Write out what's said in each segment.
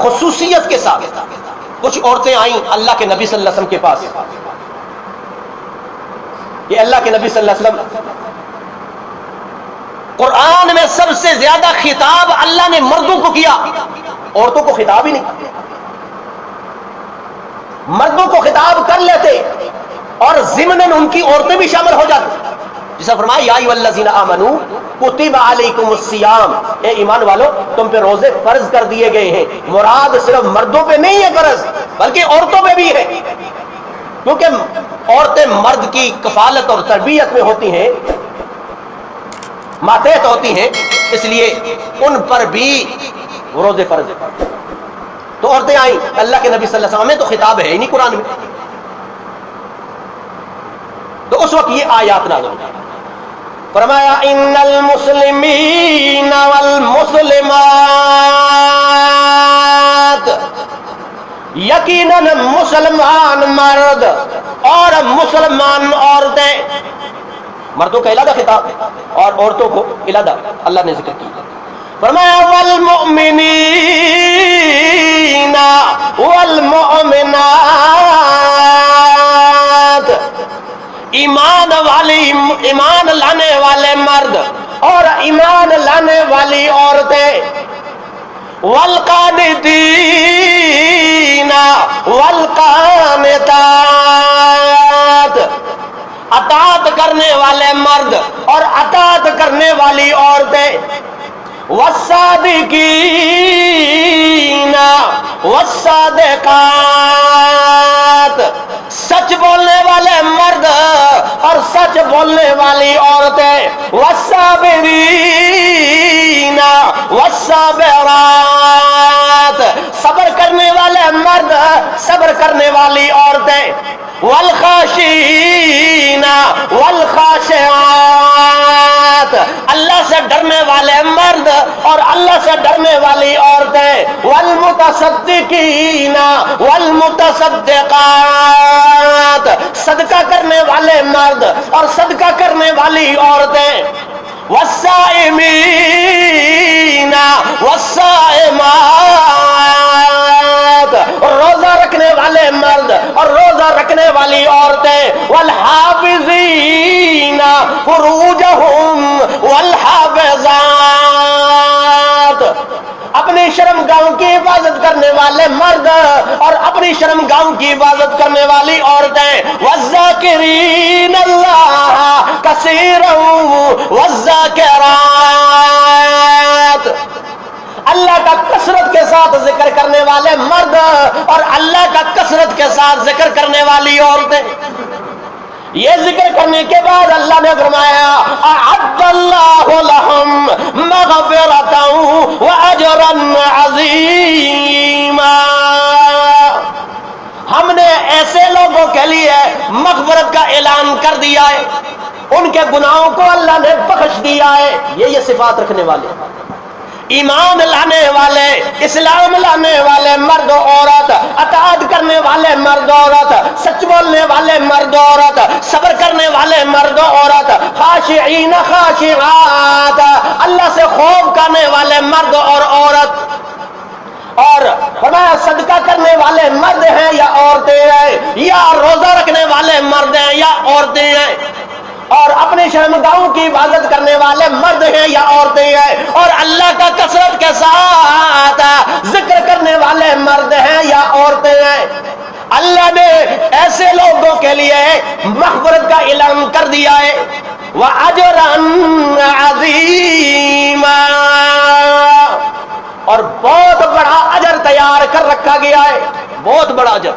خصوصیت کے ساتھ کچھ عورتیں آئیں اللہ کے نبی صلی اللہ علیہ وسلم کے پاس کہ اللہ کے نبی صلی اللہ علیہ وسلم، قرآن میں سب سے زیادہ خطاب اللہ نے مردوں کو کیا، عورتوں کو خطاب ہی نہیں، مردوں کو خطاب کر لیتے اور ضمناً ان کی عورتیں بھی شامل ہو جاتی، جسے فرمایا یا ایھا الذین آمنوا کتب علیکم الصیام، اے ایمان والو تم پہ روزے فرض کر دیے گئے ہیں۔ مراد صرف مردوں پہ نہیں ہے فرض، بلکہ عورتوں پہ بھی ہے، کیونکہ عورتیں مرد کی کفالت اور تربیت میں ہوتی ہیں، ماتحت ہوتی ہیں، اس لیے ان پر بھی روزے فرض ہے۔ تو عورتیں آئیں اللہ کے نبی صلی اللہ علیہ وسلم میں، تو خطاب ہے ہی نہیں قرآن میں، تو اس وقت یہ آیات نازل ہوئی، فرمایا ان المسلمین والمسلمات، یقیناً مسلمان مرد اور مسلمان عورتیں، مردوں کا علیحدہ خطاب اور عورتوں کو علیحدہ اللہ نے ذکر کیا، فرمایا والمؤمنین والمؤمنات، ایمان لانے والے مرد اور ایمان لانے والی عورتیں، والقانتین والقانتات، اطاعت کرنے والے مرد اور اطاعت کرنے والی عورتیں، والصادقین والصادقات، سچ بولنے والے مرد اور سچ بولنے والی عورتیں، والصابرین والصابرات، صبر کرنے والے مرد صبر کرنے والی عورتیں، والخاشعین والخاشعات، اللہ سے ڈرنے والے مرد اور اللہ سے ڈرنے والی عورتیں، والمتصدقین والمتصدقات، صدقہ کرنے والے مرد اور صدقہ کرنے والی عورتیں، والصائمین والصائمات، روزہ رکھنے والے مرد اور روزہ رکھنے والی عورتیں، والحافظین فروجہم والحافظات، اپنی شرم گاہوں کی حفاظت کرنے والے مرد اور اپنی شرم گاہوں کی حفاظت کرنے والی عورتیں، والذاکرین اللہ کثیرا والذاکرات، اللہ کا کثرت کے ساتھ ذکر کرنے والے مرد اور اللہ کا کثرت کے ساتھ ذکر کرنے والی عورتیں۔ یہ ذکر کرنے کے بعد اللہ نے فرمایا اعد اللہ لہم مغفرۃ واجرا عظیما، ہم نے ایسے لوگوں کے لیے مغفرت کا اعلان کر دیا ہے، ان کے گناہوں کو اللہ نے بخش دیا ہے۔ یہ صفات رکھنے والے، ایمان لانے والے، اسلام لانے والے مرد و عورت، اطاعت کرنے والے مرد و عورت، سچ بولنے والے مرد و عورت، صبر کرنے والے مرد و عورت، خاشعین خاشعات، اللہ سے خوف کرنے والے مرد اور عورت، اور فرمایا صدقہ کرنے والے مرد ہیں یا عورتیں ہیں، یا روزہ رکھنے والے مرد ہیں یا عورتیں ہیں، اور اپنی شرمگاہوں کی حفاظت کرنے والے مرد ہیں یا عورتیں ہیں، اور اللہ کا کثرت کے ساتھ ذکر کرنے والے مرد ہیں یا عورتیں ہیں۔ اللہ نے ایسے لوگوں کے لیے مغفرت کا اعلان کر دیا ہے، وَأَجْرًا عَظِيمًا، اور بہت بڑا اجر تیار کر رکھا گیا ہے، بہت بڑا اجر۔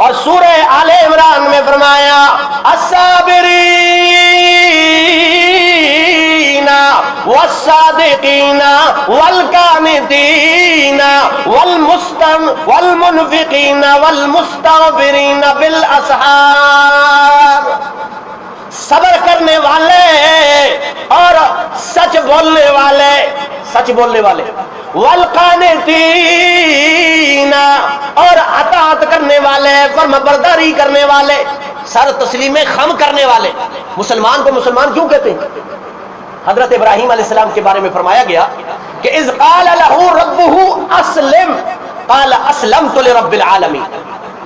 اور سورہ آل عمران میں فرمایا الصابرین والصادقین والقانتین والمنفقین والمستغفرین بالاسحار، صبر کرنے والے اور سچ بولنے والے، سچ بولنے والے، والقانتین، اور اطاعت کرنے والے، فرمانبرداری کرنے والے، سر تسلیم خم کرنے والے۔ مسلمان کو مسلمان کیوں کہتے ہیں؟ حضرت ابراہیم علیہ السلام کے بارے میں فرمایا گیا کہ اذ قال له ربه اسلم قال اسلمت لرب العالمین.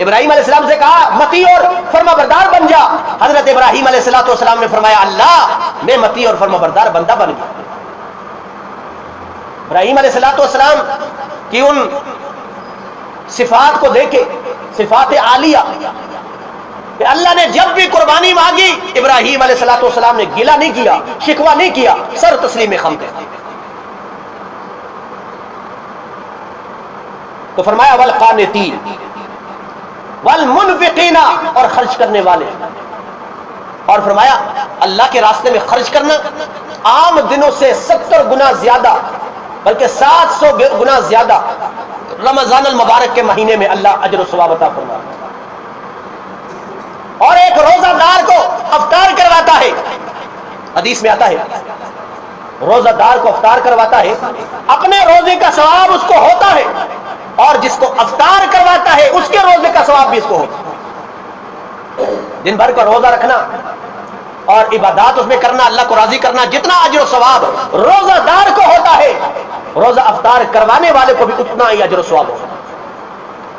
ابراہیم علیہ السلام سے کہا متی اور فرما بردار بن جا. حضرت ابراہیم علیہ السلام نے فرمایا اللہ میں متی اور فرما بردار بندہ بن گیا. ابراہیم علیہ السلام کی ان صفات کو دیکھے، صفات عالیہ، کہ اللہ نے جب بھی قربانی مانگی ابراہیم علیہ السلام نے گلہ نہیں کیا، شکوہ نہیں کیا، سر تسلیم خم کر. تو فرمایا والقانتین والمنفقین، اور خرچ کرنے والے. اور فرمایا اللہ کے راستے میں خرچ کرنا عام دنوں سے 70 گنا زیادہ، بلکہ 700 گنا زیادہ رمضان المبارک کے مہینے میں اللہ اجر و ثواب عطا فرماتا ہے. اور ایک روزہ دار کو افطار کرواتا ہے، حدیث میں آتا ہے روزہ دار کو افطار کرواتا ہے، اپنے روزے کا ثواب اس کو ہوتا ہے، اور جس کو افطار کرواتا ہے اس کے روزے کا ثواب بھی اس کو ہوتا ہے. دن بھر کا روزہ رکھنا اور عبادات اس میں کرنا، اللہ کو راضی کرنا، جتنا اجر و ثواب روزہ دار کو ہوتا ہے، روزہ افطار کروانے والے کو بھی اتنا ہی اجر و ثواب ہوتا ہے.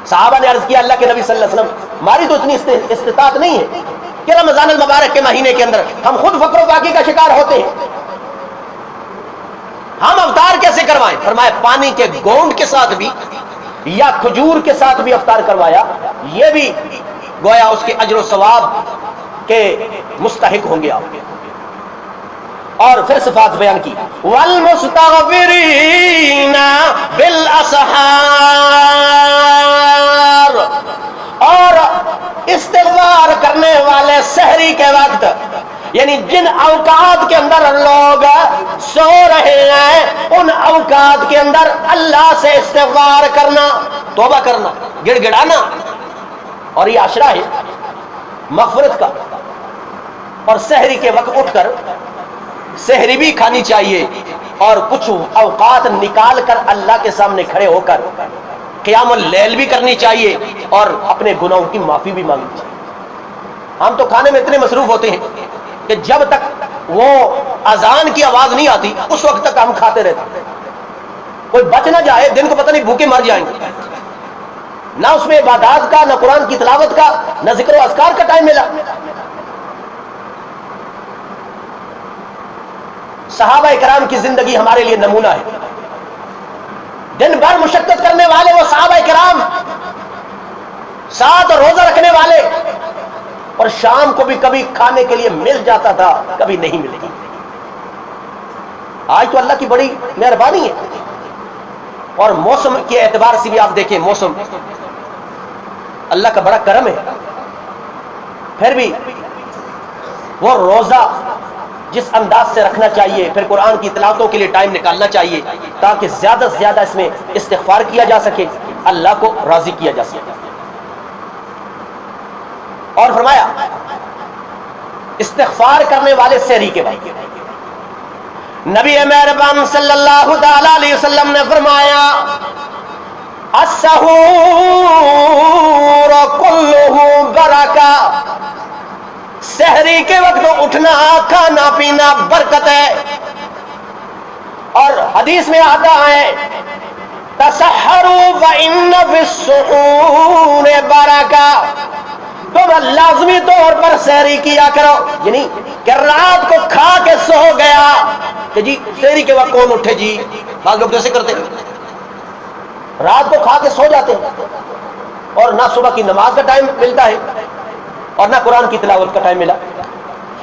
صحابہ نے عرض کیا اللہ کے نبی صلی اللہ علیہ وسلم ہماری تو اتنی استطاعت نہیں ہے کہ رمضان المبارک کے مہینے کے اندر ہم خود فقر و فاقے کا شکار ہوتے ہیں، ہم افطار کیسے کروائیں؟ فرمایا پانی کے گونڈ کے ساتھ بھی یا کھجور کے ساتھ بھی افطار کروایا، یہ بھی گویا اس کے اجر و ثواب کے مستحق ہوں گے آپ. اور پھر صفات بیان کی والمستغفرین بالاسحار، اور استغفار کرنے والے سحری کے وقت، یعنی جن اوقات کے اندر لوگ سو رہے ہیں ان اوقات کے اندر اللہ سے استغفار کرنا، توبہ کرنا، گڑ گڑانا. اور یہ عشرہ ہے مغفرت کا. اور سحری کے وقت اٹھ کر سحری بھی کھانی چاہیے، اور کچھ اوقات نکال کر اللہ کے سامنے کھڑے ہو کر قیام اللیل بھی کرنی چاہیے، اور اپنے گناہوں کی معافی بھی مانگنی چاہیے. ہم تو کھانے میں اتنے مصروف ہوتے ہیں کہ جب تک وہ اذان کی آواز نہیں آتی اس وقت تک ہم کھاتے رہتے ہیں. کوئی بچ نہ جائے، دن کو پتہ نہیں بھوکے مر جائیں گے. نہ اس میں عبادات کا، نہ قرآن کی تلاوت کا، نہ ذکر و اذکار کا ٹائم ملا. صحابہ کرام کی زندگی ہمارے لیے نمونہ ہے. دن بھر مشقت کرنے والے وہ صحابہ کرام، ساتھ روزہ رکھنے والے، اور شام کو بھی کبھی کھانے کے لیے مل جاتا تھا، کبھی نہیں ملے گی. آج تو اللہ کی بڑی مہربانی ہے. اور موسم کے اعتبار سے بھی آپ دیکھیں، موسم اللہ کا بڑا کرم ہے. پھر بھی وہ روزہ جس انداز سے رکھنا چاہیے، پھر قرآن کی تلاوتوں کے لیے ٹائم نکالنا چاہیے تاکہ زیادہ سے زیادہ اس میں استغفار کیا جا سکے، اللہ کو راضی کیا جا سکے. اور فرمایا استغفار کرنے والے سحری کے بعد نبی مہربان صلی اللہ تعالی علیہ وسلم نے فرمایا السحور کلہ برکہ، سحری کے وقت اٹھنا، کھانا پینا برکت ہے. اور حدیث میں آتا ہے تسحروا فإن فی السحور برکہ، تم لازمی طور پر سحری کیا کرو. یعنی کہ رات کو کھا کے سو گیا کہ جی سحری کے وقت کون اٹھے جی، بعض لوگ کیسے کرتے ہیں، رات کو کھا کے سو جاتے ہیں، اور نہ صبح کی نماز کا ٹائم ملتا ہے اور نہ قرآن کی تلاوت کا ٹائم ملا.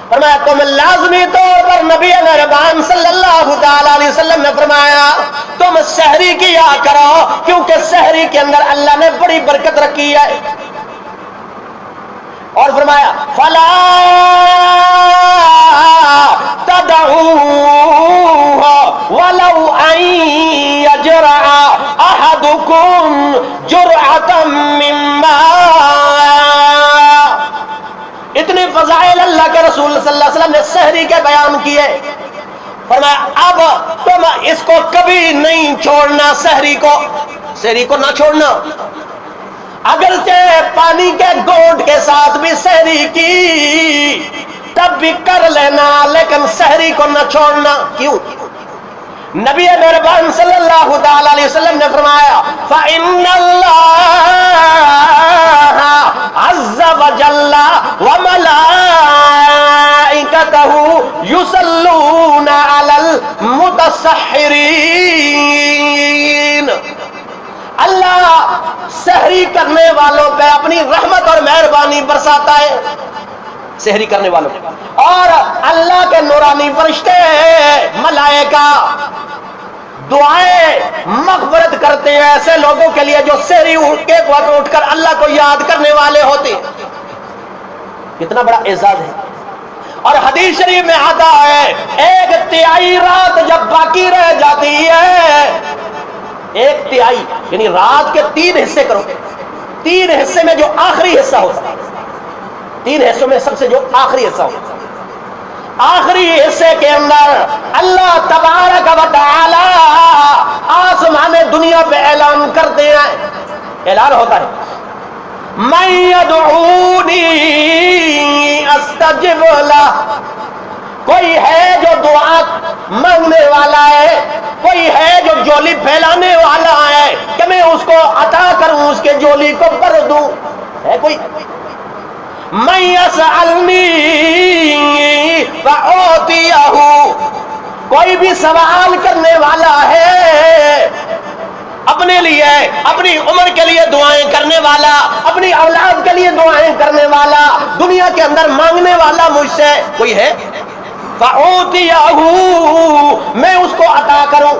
فرمایا تم لازمی طور پر نبی مہربان صلی اللہ تعالی علیہ وسلم نے فرمایا تم سحری کیا کرو، کیونکہ سحری کے اندر اللہ نے بڑی برکت رکھی ہے. اور فرمایا فلا تدعوها ولو ان يجرع احدكم جرعة من ماء. اتنے فضائل اللہ کے رسول صلی اللہ علیہ وسلم نے سحری کے بیان کیے. فرمایا اب تم اس کو کبھی نہیں چھوڑنا، سحری کو نہ چھوڑنا. اگرچہ پانی کے گھونٹ کے ساتھ بھی سحری کی تب بھی کر لینا، لیکن سحری کو نہ چھوڑنا. کیوں؟ نبی مہربان صلی اللہ تعالی علیہ وسلم نے فرمایا فإن اللہ عز وجل وملائکتہ یصلون علی المتسحرین، اللہ سحری کرنے والوں پہ اپنی رحمت اور مہربانی برساتا ہے، سحری کرنے والوں پہ، اور اللہ کے نورانی فرشتے ملائکہ دعائیں مغفرت کرتے ہیں ایسے لوگوں کے لیے جو سحری اٹھ کر اللہ کو یاد کرنے والے ہوتے ہیں۔ کتنا بڑا اعزاز ہے۔ اور حدیث شریف میں آتا ہے ایک تہائی رات جب باقی رہ جاتی ہے، ایک تہائی یعنی رات کے 3 حصے کرو، 3 حصے میں جو آخری حصہ ہوتا ہے، 3 حصوں میں سب سے جو آخری حصہ ہوتا ہے، آخری حصے کے اندر اللہ تبارک و تعالی آسمان دنیا پہ اعلان کرتے ہیں، اعلان ہوتا ہے من یدعونی استجب لہ، کوئی ہے جو دعا مانگنے والا ہے، کوئی ہے جو جولی پھیلانے والا ہے کہ میں اس کو عطا کروں، اس کے جولی کو بھر دوں، ہے کوئی؟ من یسألنی فأعطیہ، کوئی بھی سوال کرنے والا ہے اپنے لیے، اپنی عمر کے لیے دعائیں کرنے والا، اپنی اولاد کے لیے دعائیں کرنے والا، دنیا کے اندر مانگنے والا مجھ سے کوئی ہے، فأعطیہ، میں اس کو عطا کروں،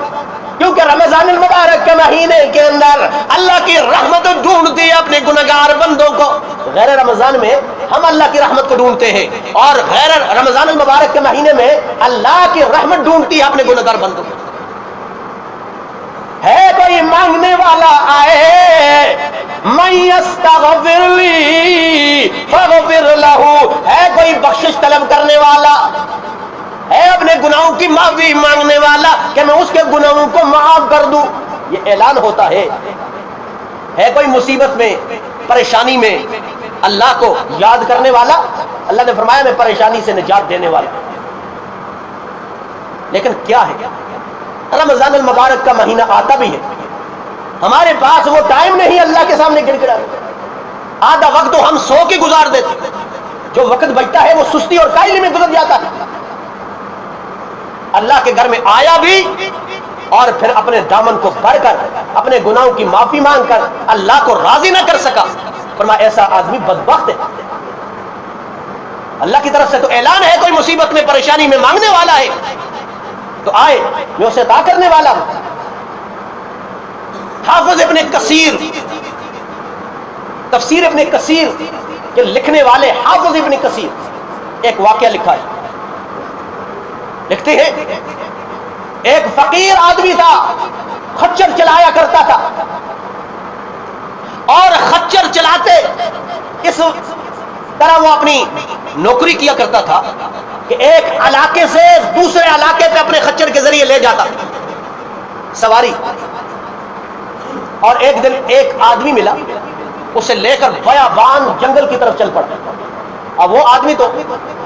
کیونکہ رمضان المبارک کے مہینے کے اندر اللہ کی رحمت ڈھونڈتی ہے اپنے گنہگار بندوں کو۔ غیر رمضان میں ہم اللہ کی رحمت کو ڈھونڈتے ہیں، اور غیر رمضان المبارک کے مہینے میں اللہ کی رحمت ڈھونڈتی ہے اپنے گنہگار بندوں کو۔ ہے کوئی مانگنے والا آئے، من یستغفر لی فاغفر لہ، ہے کوئی بخشش طلب کرنے والا، ہے اپنے گناہوں کی معافی مانگنے والا کہ میں اس کے گناہوں کو معاف کر دوں، یہ اعلان ہوتا ہے۔ ہے کوئی مصیبت میں، پریشانی میں اللہ کو یاد کرنے والا، اللہ نے فرمایا میں پریشانی سے نجات دینے والا۔ لیکن کیا ہے، رمضان المبارک کا مہینہ آتا بھی ہے، ہمارے پاس وہ ٹائم نہیں اللہ کے سامنے گڑ گڑا، آدھا وقت تو ہم سو کے گزار دیتے، جو وقت بچتا ہے وہ سستی اور کاہلی میں گزر جاتا ہے۔ اللہ کے گھر میں آیا بھی اور پھر اپنے دامن کو بھر کر اپنے گناہوں کی معافی مانگ کر اللہ کو راضی نہ کر سکا، فرمایا ایسا آدمی بدبخت ہے۔ اللہ کی طرف سے تو اعلان ہے کوئی مصیبت میں پریشانی میں مانگنے والا ہے تو آئے، میں اسے عطا کرنے والا ہوں۔ حافظ ابن کثیر، تفسیر ابن کثیر کے لکھنے والے حافظ ابن کثیر ایک واقعہ لکھا ہے، لکھتے ہیں ایک فقیر آدمی تھا، خچر چلایا کرتا تھا، اور خچر چلاتے اس طرح وہ اپنی نوکری کیا کرتا تھا کہ ایک علاقے سے دوسرے علاقے پہ اپنے خچر کے ذریعے لے جاتا سواری، اور ایک دن ایک آدمی ملا، اسے لے کر بیابان جنگل کی طرف چل پڑا۔ اب وہ آدمی تو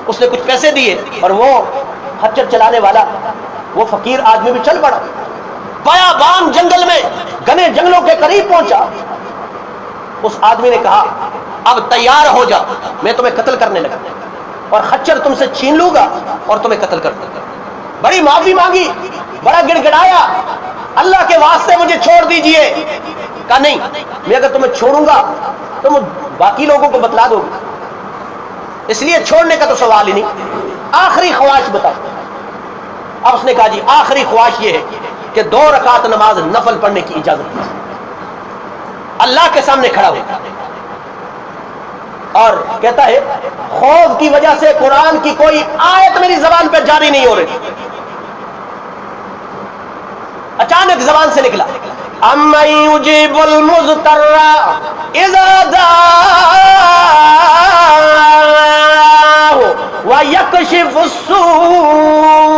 اس نے کچھ پیسے دیے اور وہ خچر چلانے والا وہ فقیر آدمی بھی چل پڑا، بیابان جنگل میں گھنے جنگلوں کے قریب پہنچا۔ اس آدمی نے کہا اب تیار ہو جا، میں تمہیں قتل کرنے لگا اور خچر تم سے چھین لوں گا اور تمہیں قتل کر دوں گا۔ بڑی معافی مانگی، بڑا گڑ گڑایا، اللہ کے واسطے مجھے چھوڑ دیجئے۔ کہا نہیں، میں اگر تمہیں چھوڑوں گا تو باقی لوگوں کو بتلا دو گے، اس لیے چھوڑنے کا تو سوال ہی نہیں، آخری خواہش بتاؤ۔ اب اس نے کہا جی آخری خواہش یہ ہے کہ 2 رکعت نماز نفل پڑھنے کی اجازت دی۔ اللہ کے سامنے کھڑا ہو اور کہتا ہے خوف کی وجہ سے قرآن کی کوئی آیت میری زبان پہ جاری نہیں ہو رہی، اچانک زبان سے نکلا اَمَّن يُجِيبُ الْمُضْطَرَّ إِذَا دَعَاهُ وَيَكْشِفُ السُّوءَ،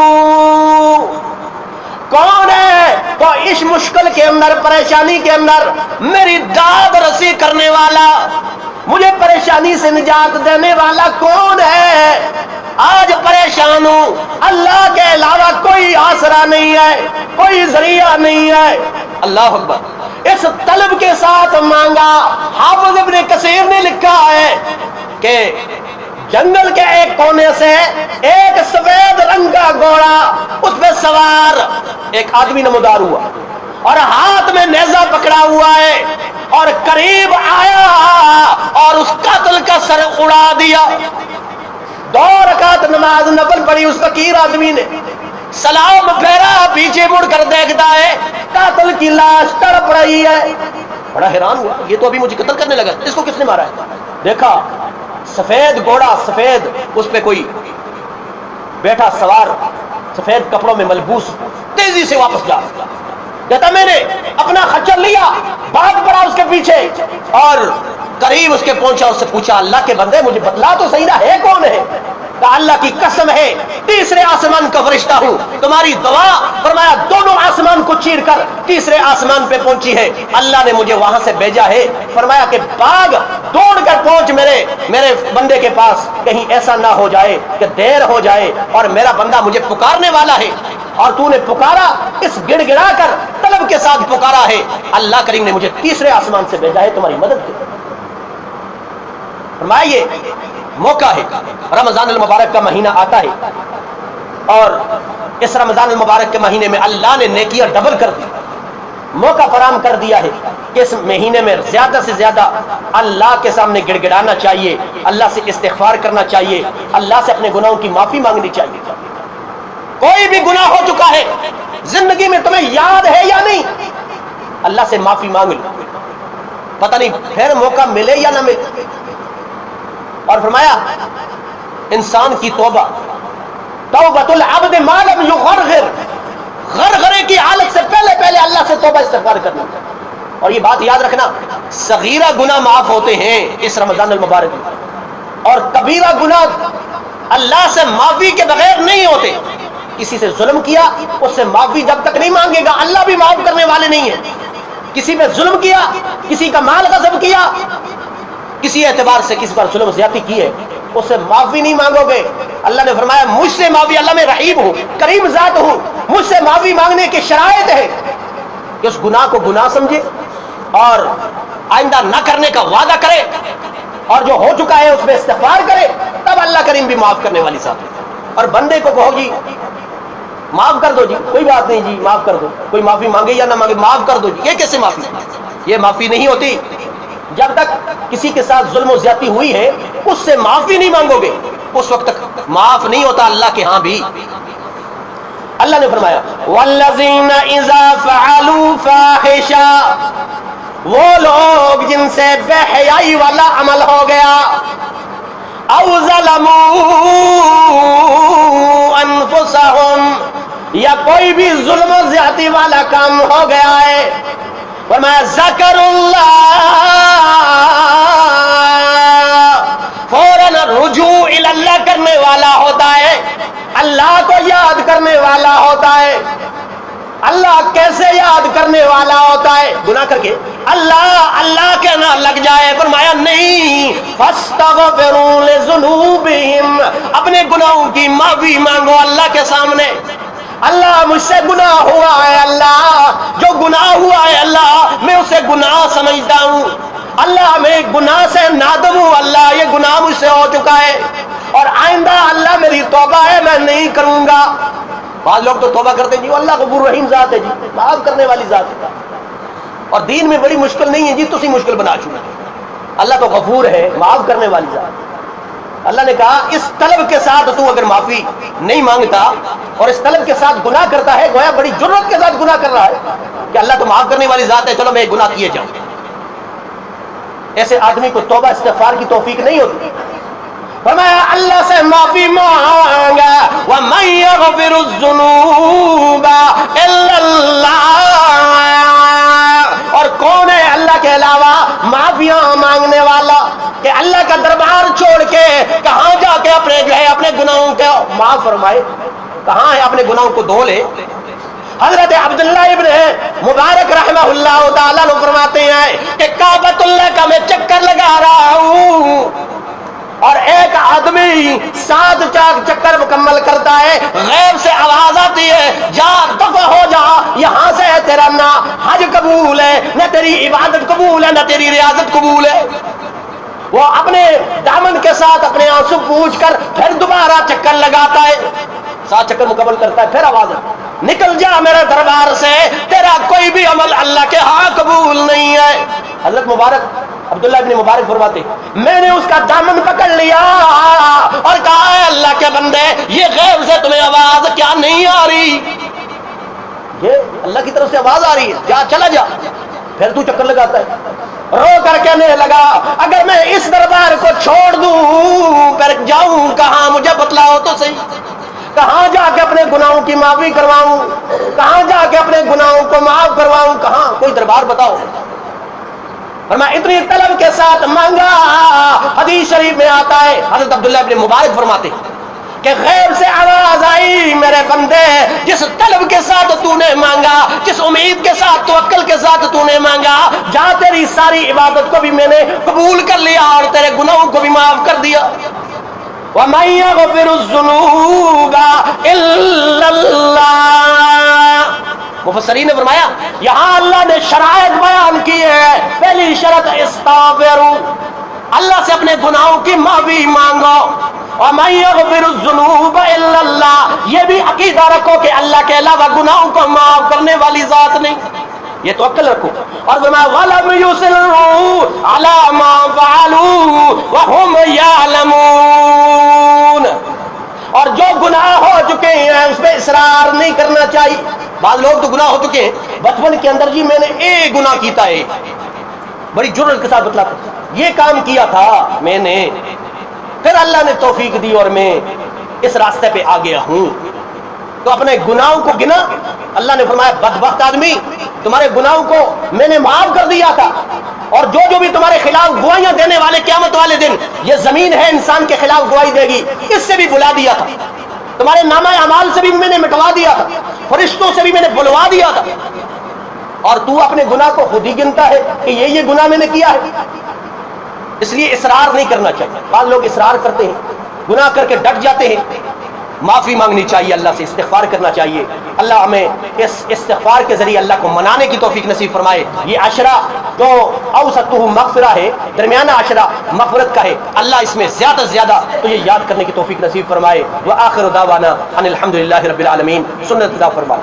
کون ہے تو اس مشکل کے اندر، پریشانی کے اندر میری داد رسی کرنے والا، مجھے پریشانی سے نجات دینے والا کون ہے؟ آج پریشان ہوں، اللہ کے علاوہ کوئی آسرا نہیں ہے، کوئی ذریعہ نہیں ہے۔ اللہ اکبر۔ اس طلب کے ساتھ مانگا. حافظ ابن کثیر نے لکھا ہے کہ جنگل کے ایک کونے سے ایک سفید رنگ کا گھوڑا اس پہ سوار ایک آدمی نمودار ہوا اور ہاتھ میں نیزہ پکڑا ہوا ہے اور قریب آیا اور اس قاتل کا سر اڑا دیا. 2 رکعت نماز نفل پڑھی اس فقیر آدمی نے, سلام پھیرا, پیچھے مڑ کر دیکھتا ہے قاتل کی لاش تڑپ رہی ہے. بڑا حیران ہوا, یہ تو ابھی مجھے قتل کرنے لگا, اس کو کس نے مارا ہے؟ دیکھا سفید گھوڑا, سفید, اس پہ کوئی بیٹھا سوار سفید کپڑوں میں ملبوس تیزی سے واپس جا کہتا میں نے اپنا خچر لیا, بھاگ پڑا اس کے پیچھے اور قریب اس کے پہنچا, اس سے پوچھا اللہ کے بندے مجھے بتلا تو صحیح نہ ہے کون ہے؟ کہا اللہ کی قسم ہے 3 آسمان کا فرشتہ ہوں, تمہاری دعا فرمایا دونوں آسمان کو چیر کر 3 آسمان پہ پہنچی ہے, اللہ نے مجھے وہاں سے بھیجا ہے. فرمایا کہ بھاگ دوڑ کر پہنچ میرے بندے کے پاس, کہیں ایسا نہ ہو جائے کہ دیر ہو جائے اور میرا بندہ مجھے پکارنے والا ہے, اور تو نے پکارا اس گڑ گڑا کر طلب کے ساتھ پکارا ہے, اللہ کریم نے مجھے 3 آسمان سے بھیجا ہے تمہاری مدد کے. فرمایا یہ موقع ہے, رمضان المبارک کا مہینہ آتا ہے اور اس رمضان المبارک کے مہینے میں اللہ نے نیکیاں ڈبل کر دی, موقع فراہم کر دیا ہے کہ اس مہینے میں زیادہ سے زیادہ اللہ کے سامنے گڑ گڑانا چاہیے, اللہ سے استغفار کرنا چاہیے, اللہ سے اپنے گناہوں کی معافی مانگنی چاہیے. کوئی بھی گناہ ہو چکا ہے زندگی میں تمہیں یاد ہے یا نہیں, اللہ سے معافی مانگ لو, پتہ نہیں پھر موقع ملے یا نہ ملے. اور فرمایا انسان کی توبہ توبۃ العبد ما لم یغرغر, غرغرے کی حالت سے پہلے اللہ سے توبہ استغفار کرنا. اور یہ بات یاد رکھنا, صغیرہ گناہ معاف ہوتے ہیں اس رمضان المبارک میں, اور کبیرہ گناہ اللہ سے معافی کے بغیر نہیں ہوتے. کسی سے ظلم کیا اس سے معافی جب تک نہیں مانگے گا اللہ بھی معاف کرنے والے نہیں ہیں. کسی پہ ظلم کیا, کسی کا مال غصب کیا, کسی اعتبار سے کسی پر ظلم زیادتی کی ہے, اس سے معافی نہیں مانگو گے. اللہ نے فرمایا مجھ سے معافی, اللہ میں رحیم ہوں, کریم ذات ہوں, مجھ سے معافی مانگنے کی شرائط ہے کہ اس گناہ کو گناہ سمجھے اور آئندہ نہ کرنے کا وعدہ کرے, اور جو ہو چکا ہے اس میں استغفار کرے, تب اللہ کریم بھی معاف کرنے والی ذات ہے. اور بندے کو کہو جی معاف کر دو, جی کوئی بات نہیں جی معاف کر دو, کوئی معافی مانگے یا نہ مانگے معاف کر دو جی, یہ کیسے معافی؟ یہ معافی نہیں ہوتی. جب تک کسی کے ساتھ ظلم و زیادتی ہوئی ہے اس سے معافی نہیں مانگو گے اس وقت تک معاف نہیں ہوتا اللہ کے ہاں بھی. اللہ نے فرمایا والذین اذا فعلوا فاحشہ, وہ لوگ جن سے بے حیائی والا عمل ہو گیا, او ظلموا انفسہم, یا کوئی بھی ظلم و زیادتی والا کام ہو گیا ہے, وما ذکر اللہ, فوراً رجوع اللہ کرنے والا ہوتا ہے, اللہ کو یاد کرنے والا ہوتا ہے. اللہ کیسے یاد کرنے والا ہوتا ہے؟ گناہ کر کے اللہ کے نہ لگ جائے. فرمایا نہیں, فاستغفروا لذنوبہم, اپنے گناہوں کی معافی مانگو اللہ کے سامنے. اللہ مجھ سے گناہ ہوا ہے, اللہ جو گناہ ہوا ہے اللہ میں اسے گناہ سمجھتا ہوں, اللہ میں غناہ سے نادم ہوں, اللہ یہ گناہ مجھ سے ہو چکا ہے اور آئندہ اللہ میری توبہ ہے میں نہیں کروں گا. بعض لوگ تو توبہ کرتے ہیں جی اللہ غفور رحیم ذات ہے, جی معاف کرنے والی ذات ہے, اور دین میں بڑی مشکل نہیں ہے جی, تسی مشکل بنا چکے. اللہ تو غفور ہے, معاف کرنے والی ذات. اللہ نے کہا اس طلب کے ساتھ تو اگر معافی نہیں مانگتا اور اس طلب کے ساتھ گناہ کرتا ہے, گویا بڑی جرت کے ساتھ گناہ کر رہا ہے کہ اللہ تو معاف کرنے والی ذات ہے, چلو میں گناہ کیے جاؤں. ایسے آدمی کو توبہ استغفار کی توفیق نہیں ہوتی. فرمایا اللہ سے معافی مانگا, وَمَن يَغْفِرُ الذُّنُوبَ إِلَّا اللَّهُ, اور کون ہے اللہ کے علاوہ معافیاں مانگنے والا کہ اللہ کا دربار چھوڑ کے کہاں جا کے اپنے گناہوں کو معاف فرمائے, کہاں ہے اپنے گناہوں کو دھو لے. حضرت عبداللہ ابن مبارک رحمہ اللہ تعالیٰ نے فرماتے ہیں کہ کعبۃ اللہ کا میں چکر لگا رہا ہوں اور ایک آدمی 7 چکر مکمل کرتا ہے، غیب سے آواز آتی ہے جا دفع ہو جا یہاں سے، تیرا نہ حج قبول ہے، نہ تیری عبادت قبول ہے، نہ تیری ریاضت قبول ہے۔ وہ اپنے دامن کے ساتھ اپنے آنسو پوچھ کر پھر دوبارہ چکر لگاتا ہے، 7 چکر مکمل کرتا ہے، پھر آواز ہے نکل جا میرے دربار سے، تیرا کوئی بھی عمل اللہ کے ہاں قبول نہیں ہے۔ حضرت مبارک عبداللہ ابن مبارک فرماتے میں نے اس کا دامن پکڑ لیا اور کہا ہے اللہ کے بندے یہ غیب سے تمہیں آواز کیا نہیں آ رہی؟ یہ اللہ کی طرف سے آواز آ رہی ہے، جا چلا جا۔ پھر تو چکر لگاتا ہے، رو کر کہنے لگا اگر میں اس دربار کو چھوڑ دوں پھر جاؤں کہاں؟ مجھے بتلاؤ تو صحیح، کہاں جا کے اپنے گناہوں کی معافی کرواؤں؟ کہاں جا کے اپنے گناہوں کو معاف کرواؤں؟ کہاں؟ کوئی دربار بتاؤ۔ فرمایا اتنی طلب کے ساتھ مانگا۔ حدیث شریف میں آتا ہے، حضرت عبداللہ ابن مبارک فرماتے کہ غیب سے آواز آئی میرے بندے جس طلب کے ساتھ تو نے مانگا، جس امید کے ساتھ توکل کے ساتھ تو نے مانگا، جا تیری ساری عبادت کو بھی میں نے قبول کر لیا اور تیرے گناہوں کو بھی معاف کر دیا۔ وَمَن يَغْفِرُ الذُّنُوبَ إِلَّا اللَّهُ۔ مفسرین نے فرمایا یہاں اللہ نے شرائط بیان کی ہے۔ پہلی شرط استغفروا، اللہ سے اپنے گناہوں کی معافی مانگو۔ وَمَن يَغْفِرُ الذُّنُوبَ إِلَّا اللَّهُ، یہ بھی عقیدہ رکھو کہ اللہ کے علاوہ گناہوں کو معاف کرنے والی ذات نہیں، یہ توکل رکھو۔ اور فرمایا وَلَمْ يُصِرُّوا عَلَى مَا فَعَلُوا وَهُمْ يَعْلَمُونَ، اور جو گناہ ہو چکے ہیں اس پہ اصرار نہیں کرنا چاہیے۔ بعض لوگ تو گناہ ہو چکے ہیں بچپن کے اندر، جی میں نے ایک گناہ کیتا ہے، بڑی جرأت کے ساتھ بتلاتا یہ کام کیا تھا میں نے، پھر اللہ نے توفیق دی اور میں اس راستے پہ آ گیا ہوں، تو اپنے گناہوں کو گنا۔ اللہ نے فرمایا بدبخت آدمی تمہارے گناہوں کو میں نے معاف کر دیا تھا، اور جو جو بھی تمہارے خلاف گواہیاں دینے والے قیامت والے دن، یہ زمین ہے انسان کے خلاف گواہی دے گی، اس سے بھی بلا دیا تھا، تمہارے نامہ اعمال سے بھی میں نے مٹوا دیا تھا، فرشتوں سے بھی میں نے بلوا دیا تھا، اور تو اپنے گناہ کو خود ہی گنتا ہے کہ یہ گناہ میں نے کیا ہے۔ اس لیے اصرار نہیں کرنا چاہیے۔ بعض لوگ اصرار کرتے ہیں، گناہ کر کے ڈٹ جاتے ہیں، معافی مانگنی چاہیے، اللہ سے استغفار کرنا چاہیے۔ اللہ ہمیں اس استغفار کے ذریعے اللہ کو منانے کی توفیق نصیب فرمائے۔ یہ عشرہ جو اوسطہ مغفرہ ہے، درمیانہ عشرہ مغفرت کا ہے، اللہ اس میں زیادہ سے زیادہ تو یہ یاد کرنے کی توفیق نصیب فرمائے۔ وآخر دعوانا ان الحمدللہ رب العالمین۔ سنت ادا فرمائے۔